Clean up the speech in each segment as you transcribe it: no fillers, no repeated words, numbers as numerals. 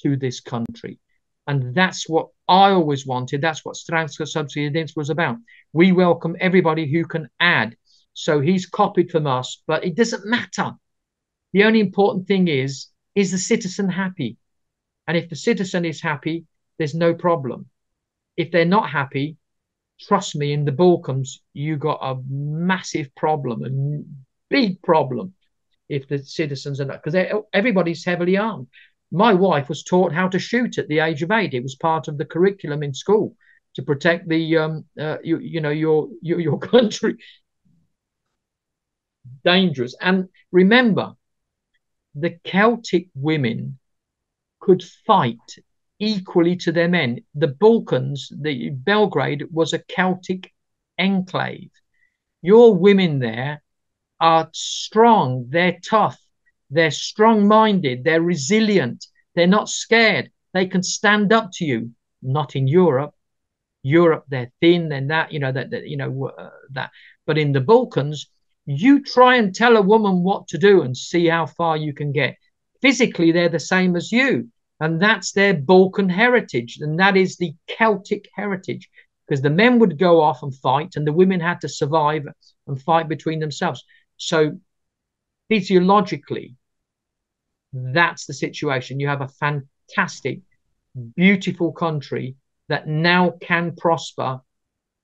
to this country. And that's what I always wanted. That's what Stranska Subsidience was about. We welcome everybody who can add. So he's copied from us, but it doesn't matter. The only important thing is the citizen happy? And if the citizen is happy, there's no problem. If they're not happy, trust me, in the Balkans, you got a massive problem, a big problem, if the citizens are not, because everybody's heavily armed. My wife was taught how to shoot at the age of 8. It was part of the curriculum in school to protect the your country. Dangerous. And remember, the Celtic women could fight equally to their men. The Balkans, the Belgrade was a Celtic enclave. Your women there are strong, they're tough, they're strong-minded, they're resilient, they're not scared, they can stand up to you. Not in Europe. Europe, they're thin and that, that. But in the Balkans, you try and tell a woman what to do and see how far you can get. Physically, they're the same as you. And that's their Balkan heritage. And that is the Celtic heritage. Because the men would go off and fight and the women had to survive and fight between themselves. So physiologically, that's the situation. You have a fantastic, beautiful country that now can prosper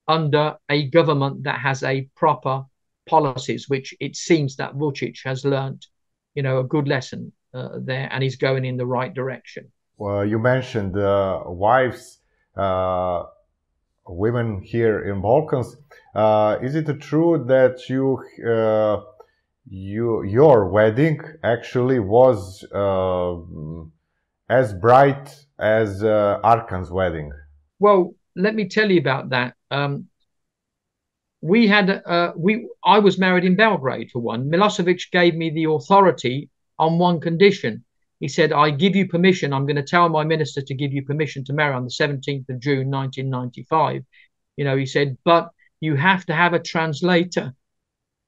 under a government that has a proper policies, which it seems that Vučić has learned, a good lesson there, and he's going in the right direction. Well, you mentioned wives, women here in Balkans. Is it true that your wedding actually was as bright as Arkan's wedding? Well, let me tell you about that. I was married in Belgrade for one. Milosevic gave me the authority on one condition. He said, I give you permission. I'm going to tell my minister to give you permission to marry on the 17th of June, 1995. He said, but you have to have a translator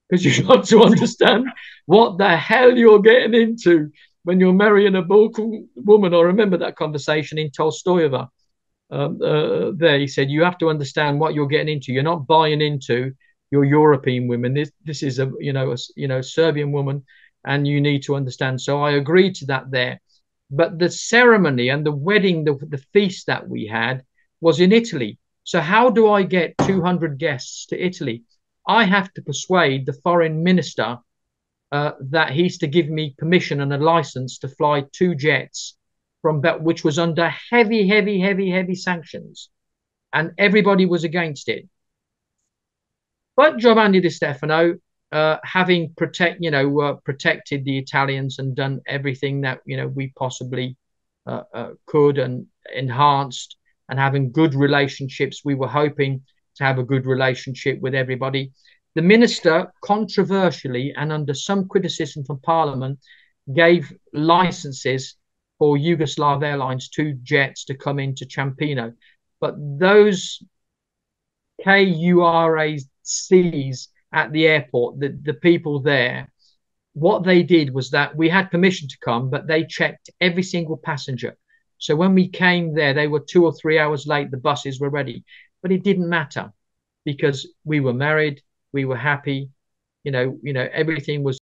because you've got to understand what the hell you're getting into when you're marrying a Balkan woman. I remember that conversation in Tolstoyeva. There, he said, you have to understand what you're getting into. You're not buying into your European women. This is a Serbian woman, and you need to understand. So I agreed to that there. But the ceremony and the wedding, the feast that we had was in Italy. So how do I get 200 guests to Italy? I have to persuade the foreign minister that he's to give me permission and a license to fly 2 jets which was under heavy sanctions, and everybody was against it. But Đovani Di Stefano, having protected the Italians and done everything that we possibly could and enhanced, and having good relationships, we were hoping to have a good relationship with everybody. The minister, controversially and under some criticism from Parliament, gave licenses for Yugoslav Airlines 2 jets to come into Ciampino. But those KURACs at the airport, the people there, what they did was that we had permission to come, but they checked every single passenger. So when we came there, they were 2 or 3 hours late. The buses were ready, but it didn't matter because we were married, we were happy, everything was